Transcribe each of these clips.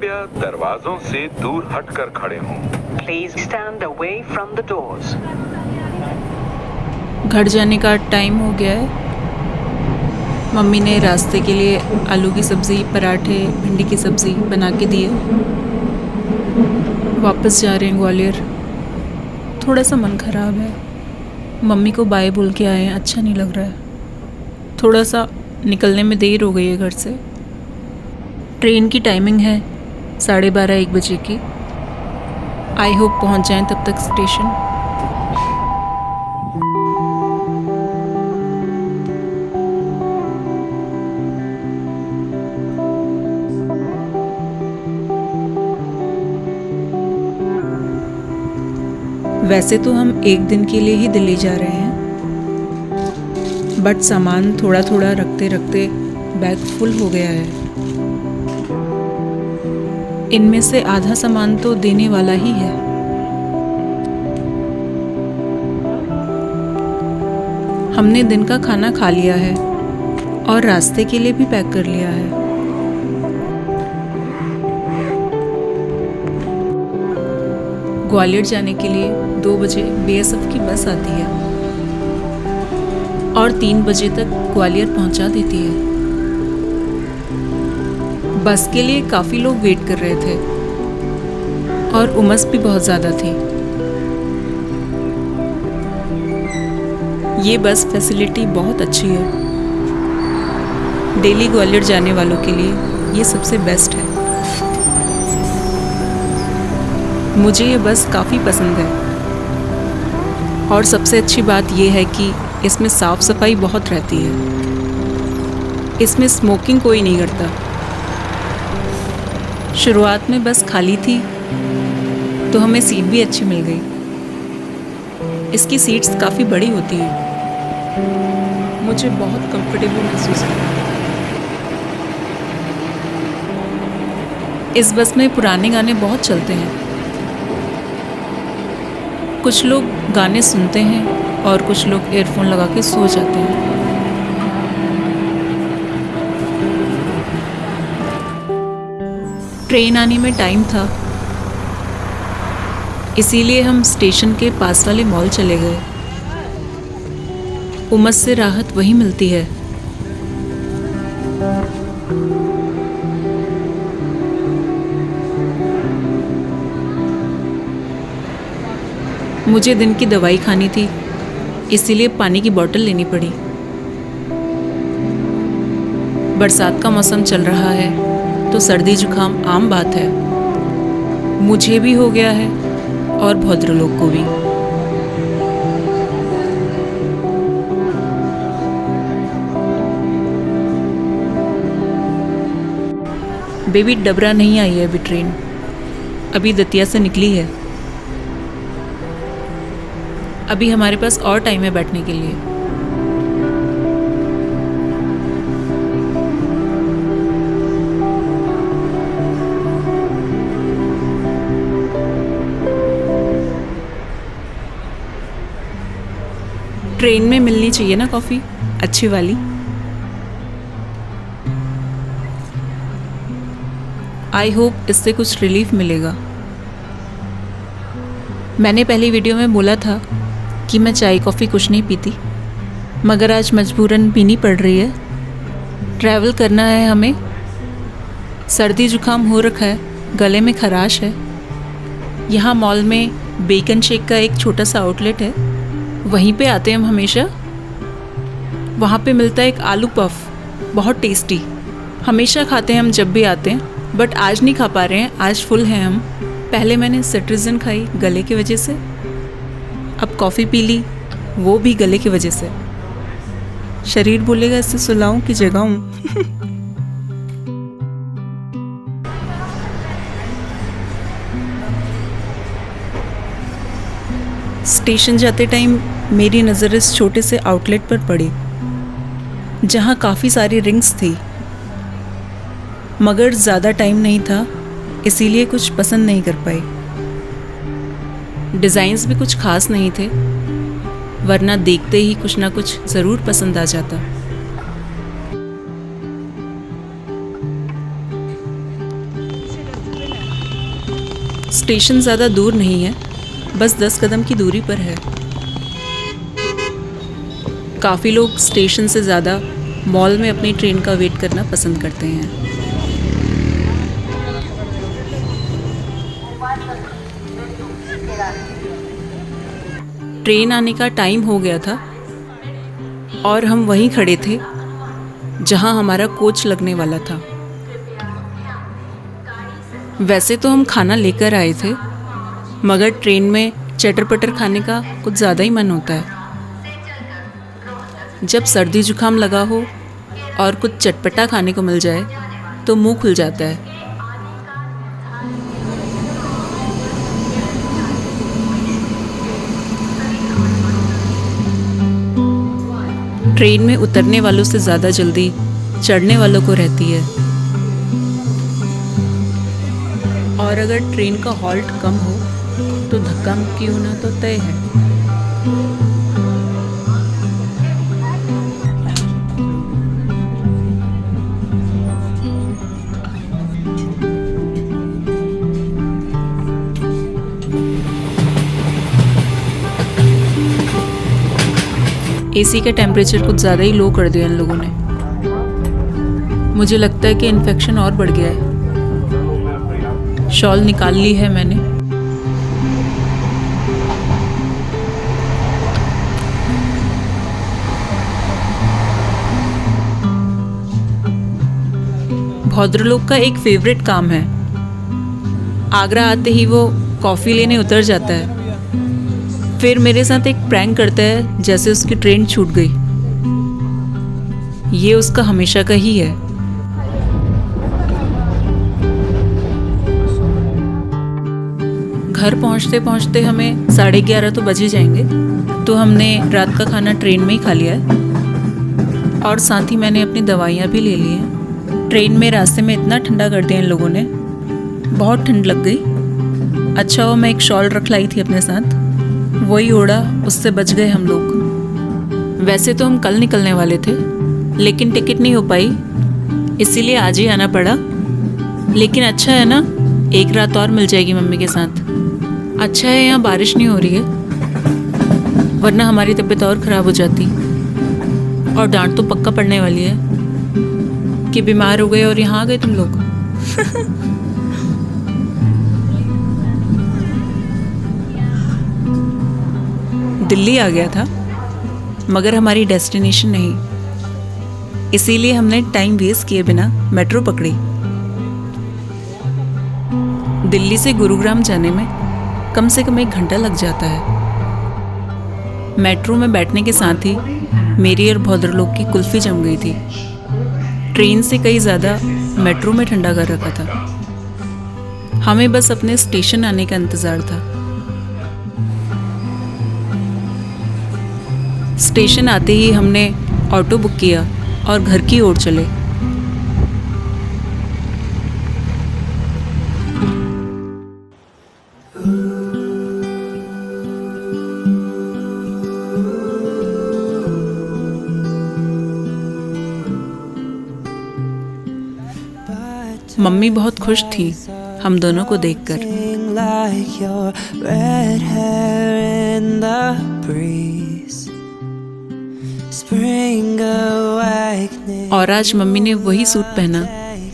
कृपया दरवाजों से दूर हटकर खड़े हों। Please stand away from the doors. घर जाने का टाइम हो गया है। मम्मी ने रास्ते के लिए आलू की सब्ज़ी, पराठे, भिंडी की सब्ज़ी बना के दिए। वापस जा रहे हैं ग्वालियर। थोड़ा सा मन ख़राब है। मम्मी को बाय बोल के आए हैं, अच्छा नहीं लग रहा है। थोड़ा सा निकलने में देर हो गई है घर से। ट्रेन की टाइमिंग है 12:30-1 बजे की। आई होप पहुंच जाएं तब तक स्टेशन। वैसे तो हम एक दिन के लिए ही दिल्ली जा रहे हैं, बट सामान थोड़ा थोड़ा रखते रखते बैग फुल हो गया है। इनमें से आधा सामान तो देने वाला ही है। हमने दिन का खाना खा लिया है और रास्ते के लिए भी पैक कर लिया है। ग्वालियर जाने के लिए 2 बजे बीएसएफ की बस आती है और 3 बजे तक ग्वालियर पहुंचा देती है। बस के लिए काफ़ी लोग वेट कर रहे थे और उमस भी बहुत ज़्यादा थी। ये बस फैसिलिटी बहुत अच्छी है। डेली ग्वालियर जाने वालों के लिए ये सबसे बेस्ट है। मुझे ये बस काफ़ी पसंद है और सबसे अच्छी बात ये है कि इसमें साफ़ सफाई बहुत रहती है। इसमें स्मोकिंग कोई नहीं करता। शुरुआत में बस खाली थी तो हमें सीट भी अच्छी मिल गई। इसकी सीट्स काफ़ी बड़ी होती हैं। मुझे बहुत कंफर्टेबल महसूस हुआ। इस बस में पुराने गाने बहुत चलते हैं। कुछ लोग गाने सुनते हैं और कुछ लोग ईयरफोन लगा के सो जाते हैं। ट्रेन आने में टाइम था, इसीलिए हम स्टेशन के पास वाले मॉल चले गए। उमस से राहत वहीं मिलती है। मुझे दिन की दवाई खानी थी, इसीलिए पानी की बोतल लेनी पड़ी। बरसात का मौसम चल रहा है तो सर्दी जुकाम आम बात है। मुझे भी हो गया है और भद्र लोग को भी। बेबी डबरा नहीं आई है अभी ट्रेन, अभी दतिया से निकली है। अभी हमारे पास और टाइम है बैठने के लिए। ट्रेन में मिलनी चाहिए ना कॉफ़ी, अच्छी वाली। आई होप इससे कुछ रिलीफ मिलेगा। मैंने पहली वीडियो में बोला था कि मैं चाय कॉफ़ी कुछ नहीं पीती, मगर आज मजबूरन पीनी पड़ रही है। ट्रैवल करना है हमें, सर्दी जुकाम हो रखा है, गले में खराश है। यहाँ मॉल में बेकन शेक का एक छोटा सा आउटलेट है, वहीं पे आते हैं हम हमेशा। वहाँ पे मिलता है एक आलू पफ, बहुत टेस्टी। हमेशा खाते हैं हम जब भी आते हैं, बट आज नहीं खा पा रहे हैं, आज फुल हैं हम। पहले मैंने सिट्रिजन खाई गले की वजह से, अब कॉफ़ी पी ली, वो भी गले की वजह से। शरीर बोलेगा इससे सुलाऊं कि जगाऊं। स्टेशन जाते टाइम मेरी नज़र इस छोटे से आउटलेट पर पड़ी, जहाँ काफ़ी सारी रिंग्स थी, मगर ज़्यादा टाइम नहीं था, इसीलिए कुछ पसंद नहीं कर पाई। डिज़ाइंस भी कुछ खास नहीं थे, वरना देखते ही कुछ ना कुछ ज़रूर पसंद आ जाता। स्टेशन ज़्यादा दूर नहीं है, बस 10 कदम की दूरी पर है। काफ़ी लोग स्टेशन से ज़्यादा मॉल में अपनी ट्रेन का वेट करना पसंद करते हैं। ट्रेन आने का टाइम हो गया था और हम वहीं खड़े थे जहां हमारा कोच लगने वाला था। वैसे तो हम खाना लेकर आए थे, मगर ट्रेन में चटर पटर खाने का कुछ ज़्यादा ही मन होता है। जब सर्दी जुकाम लगा हो और कुछ चटपटा खाने को मिल जाए तो मुंह खुल जाता है। ट्रेन में उतरने वालों से ज़्यादा जल्दी चढ़ने वालों को रहती है, और अगर ट्रेन का हॉल्ट कम हो तो धक्का मुक्की होना तो तय है। एसी का टेम्परेचर कुछ ज़्यादा ही लो कर दिया इन लोगों ने। मुझे लगता है कि इन्फेक्शन और बढ़ गया है। शॉल निकाल ली है मैंने। भद्रलोक का एक फेवरेट काम है, आगरा आते ही वो कॉफ़ी लेने उतर जाता है, फिर मेरे साथ एक प्रैंक करता है जैसे उसकी ट्रेन छूट गई। ये उसका हमेशा का ही है। घर पहुंचते पहुंचते हमें 11:30 तो बजे जाएंगे, तो हमने रात का खाना ट्रेन में ही खा लिया है और साथ ही मैंने अपनी दवाइयाँ भी ले ली हैं। ट्रेन में रास्ते में इतना ठंडा कर दिया इन लोगों ने, बहुत ठंड लग गई। अच्छा हो मैं एक शॉल रख लाई थी अपने साथ, वही ओढ़ा, उससे बच गए हम लोग। वैसे तो हम कल निकलने वाले थे, लेकिन टिकट नहीं हो पाई, इसीलिए आज ही आना पड़ा। लेकिन अच्छा है ना, एक रात और मिल जाएगी मम्मी के साथ। अच्छा है यहाँ बारिश नहीं हो रही है, वरना हमारी तबीयत और ख़राब हो जाती। और डांट तो पक्का पड़ने वाली है कि बीमार हो गए और यहाँ आ गए तुम लोग। दिल्ली आ गया था, मगर हमारी डेस्टिनेशन नहीं, इसीलिए हमने टाइम वेस्ट किए बिना मेट्रो पकड़ी। दिल्ली से गुरुग्राम जाने में कम से कम 1 घंटा लग जाता है। मेट्रो में बैठने के साथ ही मेरी और भद्रलोक की कुल्फी जम गई थी। ट्रेन से कहीं ज़्यादा मेट्रो में ठंडा कर रखा था। हमें बस अपने स्टेशन आने का इंतज़ार था। स्टेशन आते ही हमने ऑटो बुक किया और घर की ओर चले। मम्मी बहुत खुश थी हम दोनों को देखकर। और आज मम्मी ने वही सूट पहना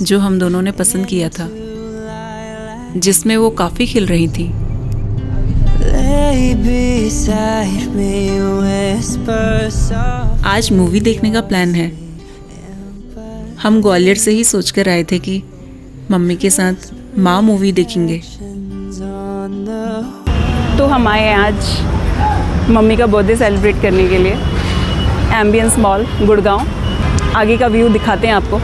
जो हम दोनों ने पसंद किया था, जिसमें वो काफ़ी खिल रही थी। आज मूवी देखने का प्लान है। हम ग्वालियर से ही सोचकर आए थे कि मम्मी के साथ माँ मूवी देखेंगे। तो हम आए आज मम्मी का बर्थडे सेलिब्रेट करने के लिए एम्बियंस मॉल गुड़गांव। आगे का व्यू दिखाते हैं आपको।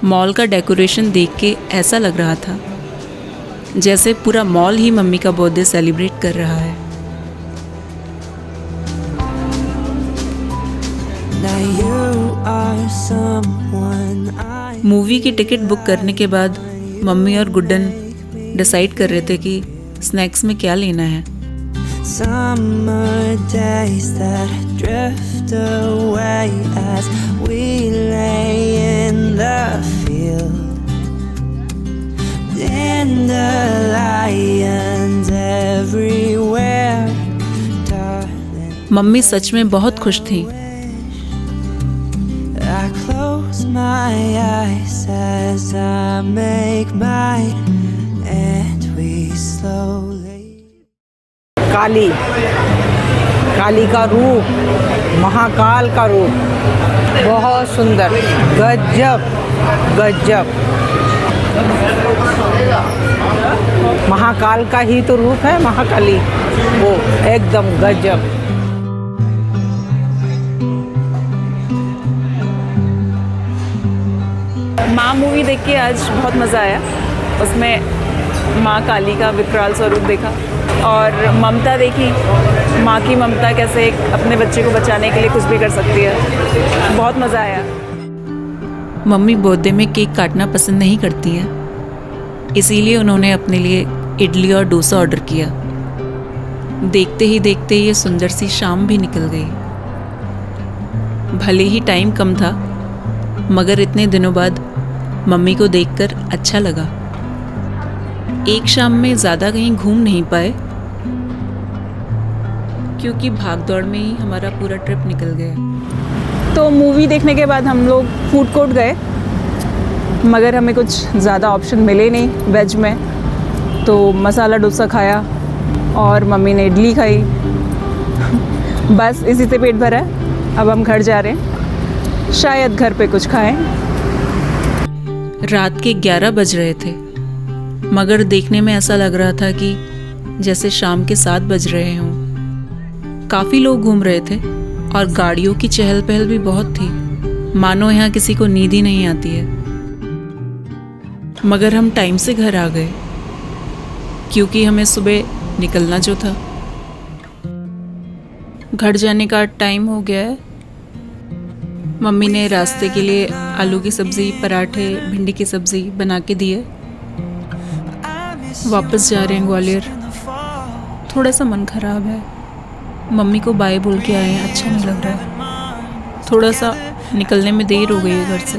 मॉल का डेकोरेशन देख के ऐसा लग रहा था जैसे पूरा मॉल ही मम्मी का बर्थडे सेलिब्रेट कर रहा है। मूवी की टिकट बुक करने के बाद मम्मी और गुड्डन डिसाइड कर रहे थे कि स्नैक्स में क्या लेना है। Summer days that drift away as we lay in the field. Dandelions everywhere, darling. Mummy सच में बहुत खुश थी। I close my eyes as I make mine, and we slowly. काली, काली का रूप, महाकाल का रूप, बहुत सुंदर, गजब गजब। महाकाल का ही तो रूप है महाकाली, वो एकदम गजब। माँ मूवी देख के आज बहुत मज़ा आया। उसमें माँ काली का विकराल स्वरूप देखा और ममता देखी, माँ की ममता कैसे एक अपने बच्चे को बचाने के लिए कुछ भी कर सकती है। बहुत मज़ा आया। मम्मी बर्थडे में केक काटना पसंद नहीं करती हैं, इसीलिए उन्होंने अपने लिए इडली और डोसा ऑर्डर किया। देखते ही देखते ये सुंदर सी शाम भी निकल गई। भले ही टाइम कम था, मगर इतने दिनों बाद मम्मी को देखकर अच्छा लगा। एक शाम में ज़्यादा कहीं घूम नहीं पाए, क्योंकि भागदौड़ में ही हमारा पूरा ट्रिप निकल गया। तो मूवी देखने के बाद हम लोग फूड कोर्ट गए, मगर हमें कुछ ज़्यादा ऑप्शन मिले नहीं वेज में। तो मसाला डोसा खाया और मम्मी ने इडली खाई। बस इसी से पेट भरा है। अब हम घर जा रहे हैं, शायद घर पे कुछ खाएं। रात के 11 बज रहे थे, मगर देखने में ऐसा लग रहा था कि जैसे शाम के 7 बज रहे हों। काफ़ी लोग घूम रहे थे और गाड़ियों की चहल पहल भी बहुत थी, मानो यहाँ किसी को नींद ही नहीं आती है। मगर हम टाइम से घर आ गए, क्योंकि हमें सुबह निकलना जो था। घर जाने का टाइम हो गया है। मम्मी ने रास्ते के लिए आलू की सब्ज़ी, पराठे, भिंडी की सब्ज़ी बना के दी है। वापस जा रहे हैं ग्वालियर। थोड़ा सा मन ख़राब है। मम्मी को बाय बोल के आए हैं, अच्छा नहीं लग रहा है। थोड़ा सा निकलने में देर हो गई है घर से।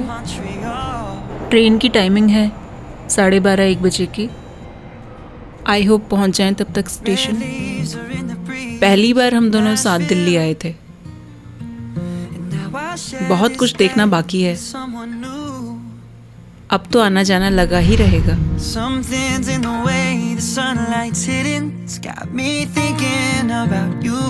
ट्रेन की टाइमिंग है 12:30-1 बजे की। आई होप पहुंच जाएं तब तक स्टेशन। पहली बार हम दोनों साथ दिल्ली आए थे। बहुत कुछ देखना बाकी है। अब तो आना जाना लगा ही रहेगा। Something's in the way the sunlight's hitting, it's got me thinking about you.